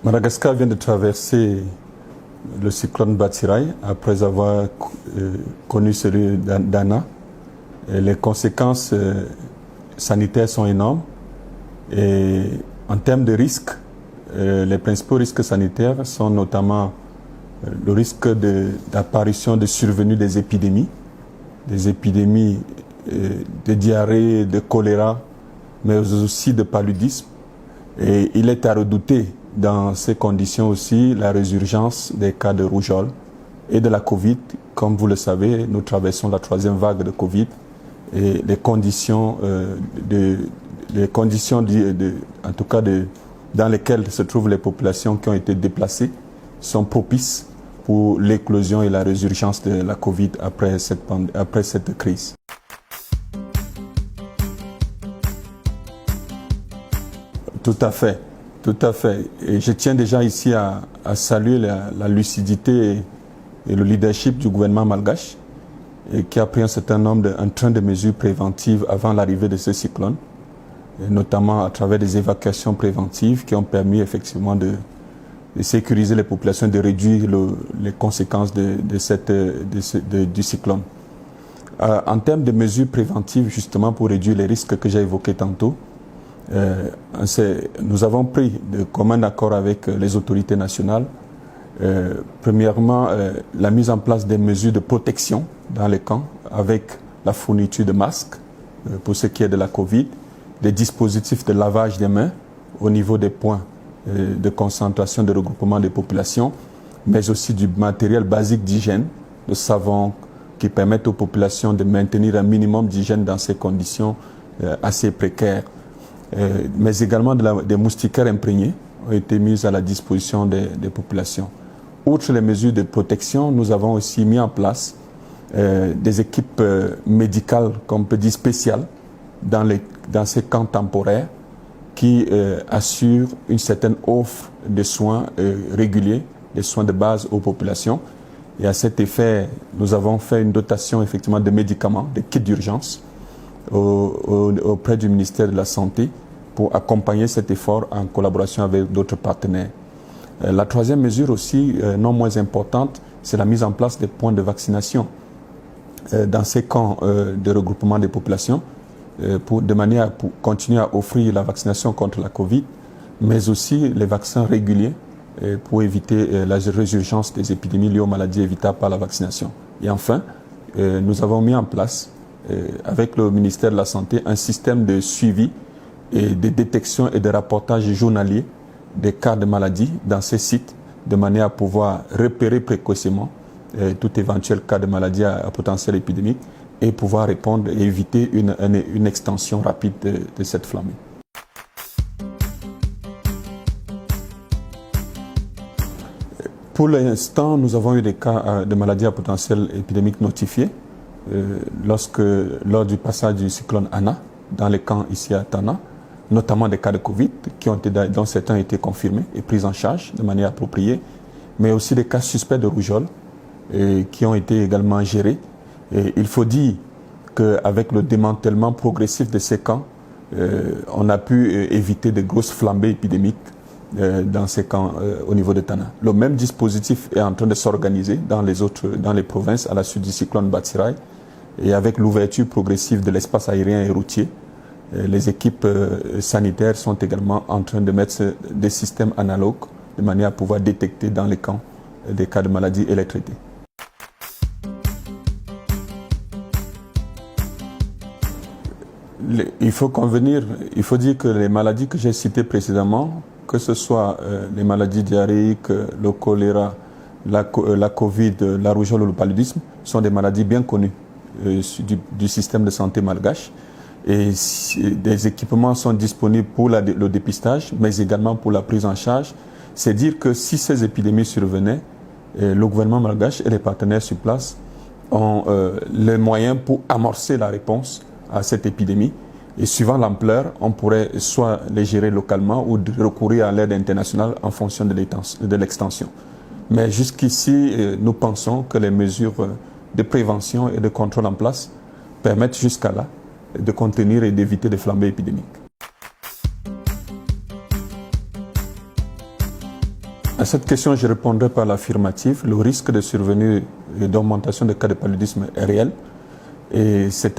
Madagascar vient de traverser le cyclone Batsirai après avoir connu celui d'Anna. Les conséquences sanitaires sont énormes et en termes de risques, les principaux risques sanitaires sont notamment le risque d'apparition de survenue des épidémies de diarrhée, de choléra, mais aussi de paludisme. Et il est à redouter dans ces conditions aussi la résurgence des cas de rougeole et de la Covid. Comme vous le savez, nous traversons la 3e vague de Covid et les conditions, en tout cas dans lesquelles se trouvent les populations qui ont été déplacées sont propices pour l'éclosion et la résurgence de la Covid après cette crise. Tout à fait. Et je tiens déjà ici à saluer la lucidité et le leadership du gouvernement malgache qui a pris un certain nombre de mesures préventives avant l'arrivée de ce cyclone, et notamment à travers des évacuations préventives qui ont permis effectivement de sécuriser les populations, de réduire les conséquences du cyclone. En termes de mesures préventives, justement pour réduire les risques que j'ai évoqués tantôt, nous avons pris de commun accord avec les autorités nationales, premièrement, la mise en place des mesures de protection dans les camps avec la fourniture de masques pour ce qui est de la Covid, des dispositifs de lavage des mains au niveau des points de concentration, de regroupement des populations, mais aussi du matériel basique d'hygiène, de savon qui permettent aux populations de maintenir un minimum d'hygiène dans ces conditions assez précaires. Mais également des moustiquaires imprégnés ont été mis à la disposition des populations. Outre les mesures de protection, nous avons aussi mis en place des équipes médicales, qu'on peut dire spéciales, dans ces camps temporaires qui assurent une certaine offre de soins réguliers, des soins de base aux populations. Et à cet effet, nous avons fait une dotation effectivement de médicaments, de kits d'urgence, auprès du ministère de la Santé pour accompagner cet effort en collaboration avec d'autres partenaires. La 3e mesure aussi, non moins importante, c'est la mise en place des points de vaccination dans ces camps de regroupement des populations de manière à continuer à offrir la vaccination contre la Covid, mais aussi les vaccins réguliers pour éviter la résurgence des épidémies liées aux maladies évitables par la vaccination. Et enfin, nous avons mis en place avec le ministère de la Santé, un système de suivi et de détection et de rapportage journalier des cas de maladies dans ces sites, de manière à pouvoir repérer précocement tout éventuel cas de maladie à potentiel épidémique et pouvoir répondre et éviter une extension rapide de cette flambée. Pour l'instant, nous avons eu des cas de maladies à potentiel épidémique notifiés lors du passage du cyclone Anna dans les camps ici à Tana, notamment des cas de Covid dont certains ont été confirmés et pris en charge de manière appropriée, mais aussi des cas suspects de rougeole qui ont été également gérés. Et il faut dire qu'avec le démantèlement progressif de ces camps, on a pu éviter de grosses flambées épidémiques dans ces camps au niveau de Tana. Le même dispositif est en train de s'organiser dans les provinces à la suite du cyclone Batsirai. Et avec l'ouverture progressive de l'espace aérien et routier, les équipes sanitaires sont également en train de mettre des systèmes analogues de manière à pouvoir détecter dans les camps des cas de maladies et les traiter. Il faut dire que les maladies que j'ai citées précédemment, que ce soit les maladies diarrhéiques, le choléra, la Covid, la rougeole ou le paludisme, sont des maladies bien connues du système de santé malgache. Et des équipements sont disponibles pour le dépistage, mais également pour la prise en charge. C'est dire que si ces épidémies survenaient, le gouvernement malgache et les partenaires sur place ont les moyens pour amorcer la réponse à cette épidémie. Et suivant l'ampleur, on pourrait soit les gérer localement ou recourir à l'aide internationale en fonction de l'extension. Mais jusqu'ici, nous pensons que les mesures de prévention et de contrôle en place permettent jusqu'à là de contenir et d'éviter des flambées épidémiques. cette question, je répondrai par l'affirmative. Le risque de survenue et d'augmentation des cas de paludisme est réel. Et c'est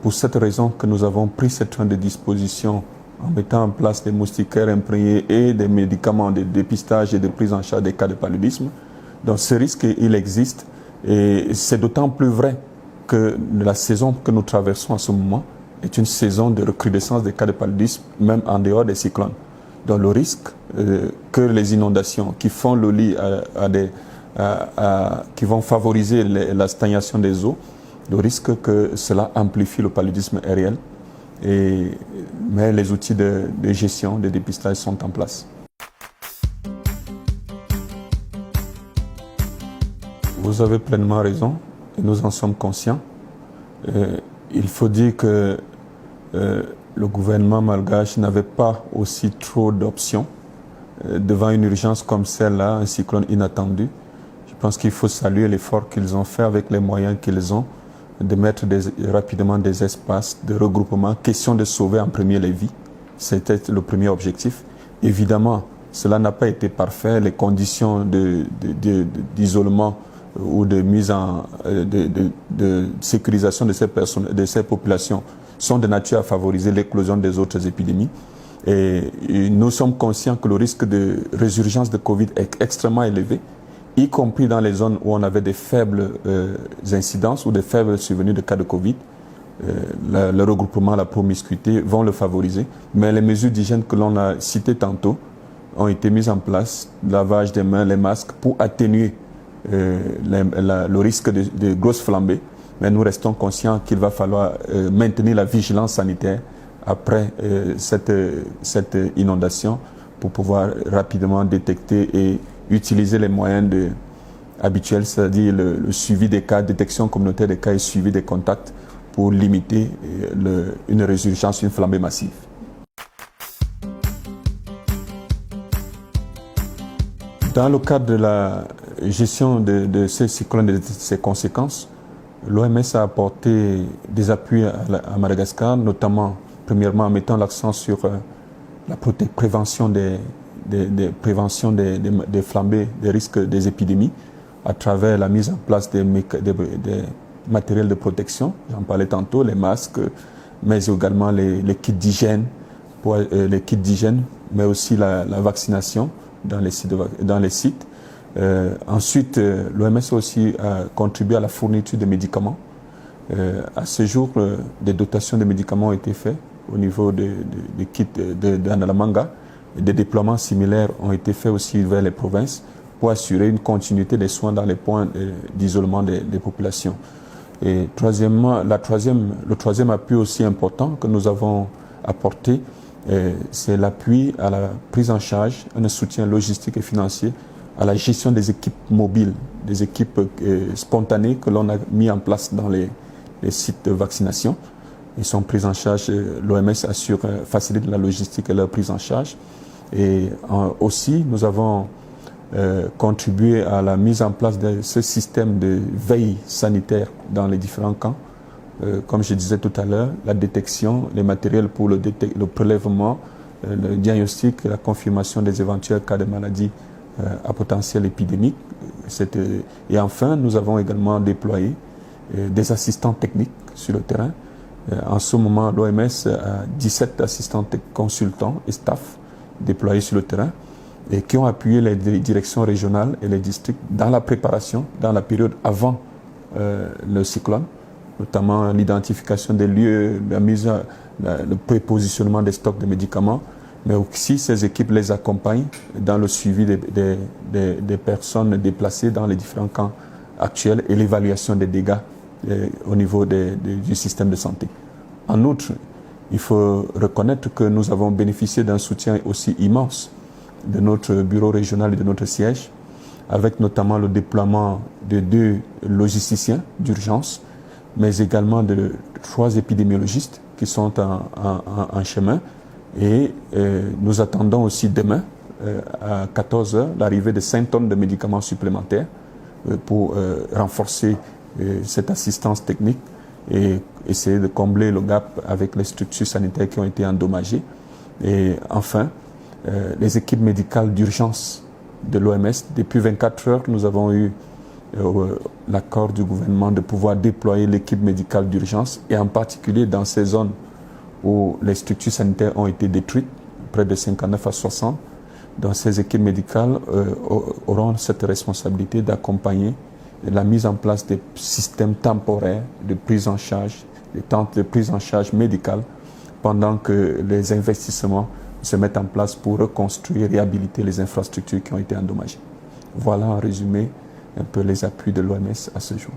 pour cette raison que nous avons pris cette train de disposition en mettant en place des moustiquaires imprégnés et des médicaments de dépistage et de prise en charge des cas de paludisme. Donc ce risque, il existe. Et c'est d'autant plus vrai que la saison que nous traversons en ce moment est une saison de recrudescence des cas de paludisme, même en dehors des cyclones. Donc le risque que les inondations qui font le lit qui vont favoriser la stagnation des eaux, le risque que cela amplifie le paludisme est réel. Mais les outils de gestion, de dépistage sont en place. Vous avez pleinement raison et nous en sommes conscients. Il faut dire que le gouvernement malgache n'avait pas aussi trop d'options devant une urgence comme celle-là, un cyclone inattendu. Je pense qu'il faut saluer l'effort qu'ils ont fait avec les moyens qu'ils ont de mettre rapidement des espaces de regroupement. Question de sauver en premier les vies. C'était le premier objectif. Évidemment, cela n'a pas été parfait. Les conditions d'isolement ou de mise de sécurisation de ces populations sont de nature à favoriser l'éclosion des autres épidémies. Et nous sommes conscients que le risque de résurgence de Covid est extrêmement élevé, y compris dans les zones où on avait des faibles incidences ou des faibles survenues de cas de Covid. Le regroupement, la promiscuité vont le favoriser. Mais les mesures d'hygiène que l'on a citées tantôt ont été mises en place, lavage des mains, les masques, pour atténuer le risque de grosses flambées. Mais nous restons conscients qu'il va falloir maintenir la vigilance sanitaire après cette inondation pour pouvoir rapidement détecter et utiliser les moyens habituels, c'est-à-dire le suivi des cas, détection communautaire des cas et suivi des contacts pour limiter une résurgence, une flambée massive. Dans le cadre de la gestion de ces cyclones et de ses conséquences, l'OMS a apporté des appuis à Madagascar, notamment, premièrement, en mettant l'accent sur la prévention des flambées, des risques des épidémies, à travers la mise en place des matériels de protection, j'en parlais tantôt, les masques, mais également les kits d'hygiène, mais aussi la vaccination dans les sites. Ensuite, l'OMS a aussi contribué à la fourniture de médicaments. À ce jour, des dotations de médicaments ont été faites au niveau des kits d'Andalamanga. Des déploiements similaires ont été faits aussi vers les provinces pour assurer une continuité des soins dans les points d'isolement des populations. Et troisièmement, le troisième appui aussi important que nous avons apporté, c'est l'appui à la prise en charge, un soutien logistique et financier à la gestion des équipes mobiles, des équipes spontanées que l'on a mis en place dans les sites de vaccination. Ils sont pris en charge, l'OMS facilite la logistique et leur prise en charge. Et aussi, nous avons contribué à la mise en place de ce système de veille sanitaire dans les différents camps. Comme je disais tout à l'heure, la détection, les matériels pour le prélèvement, le diagnostic, la confirmation des éventuels cas de maladies à potentiel épidémique. Et enfin, nous avons également déployé des assistants techniques sur le terrain. En ce moment, l'OMS a 17 assistants consultants et staff déployés sur le terrain et qui ont appuyé les directions régionales et les districts dans la préparation, dans la période avant le cyclone, notamment l'identification des lieux, le prépositionnement des stocks de médicaments, mais aussi ces équipes les accompagnent dans le suivi des personnes déplacées dans les différents camps actuels et l'évaluation des dégâts au niveau du système de santé. En outre, il faut reconnaître que nous avons bénéficié d'un soutien aussi immense de notre bureau régional et de notre siège, avec notamment le déploiement de 2 logisticiens d'urgence, mais également de 3 épidémiologistes qui sont en chemin. Et nous attendons aussi demain, à 14 h, l'arrivée de 5 tonnes de médicaments supplémentaires pour renforcer cette assistance technique et essayer de combler le gap avec les structures sanitaires qui ont été endommagées. Et enfin, les équipes médicales d'urgence de l'OMS. Depuis 24 heures, nous avons eu l'accord du gouvernement de pouvoir déployer l'équipe médicale d'urgence, et en particulier dans ces zones où les structures sanitaires ont été détruites, près de 59 à 60. Donc ces équipes médicales auront cette responsabilité d'accompagner la mise en place des systèmes temporaires de prise en charge, des tentes de prise en charge médicale, pendant que les investissements se mettent en place pour reconstruire, réhabiliter les infrastructures qui ont été endommagées. Voilà en résumé un peu les appuis de l'OMS à ce jour.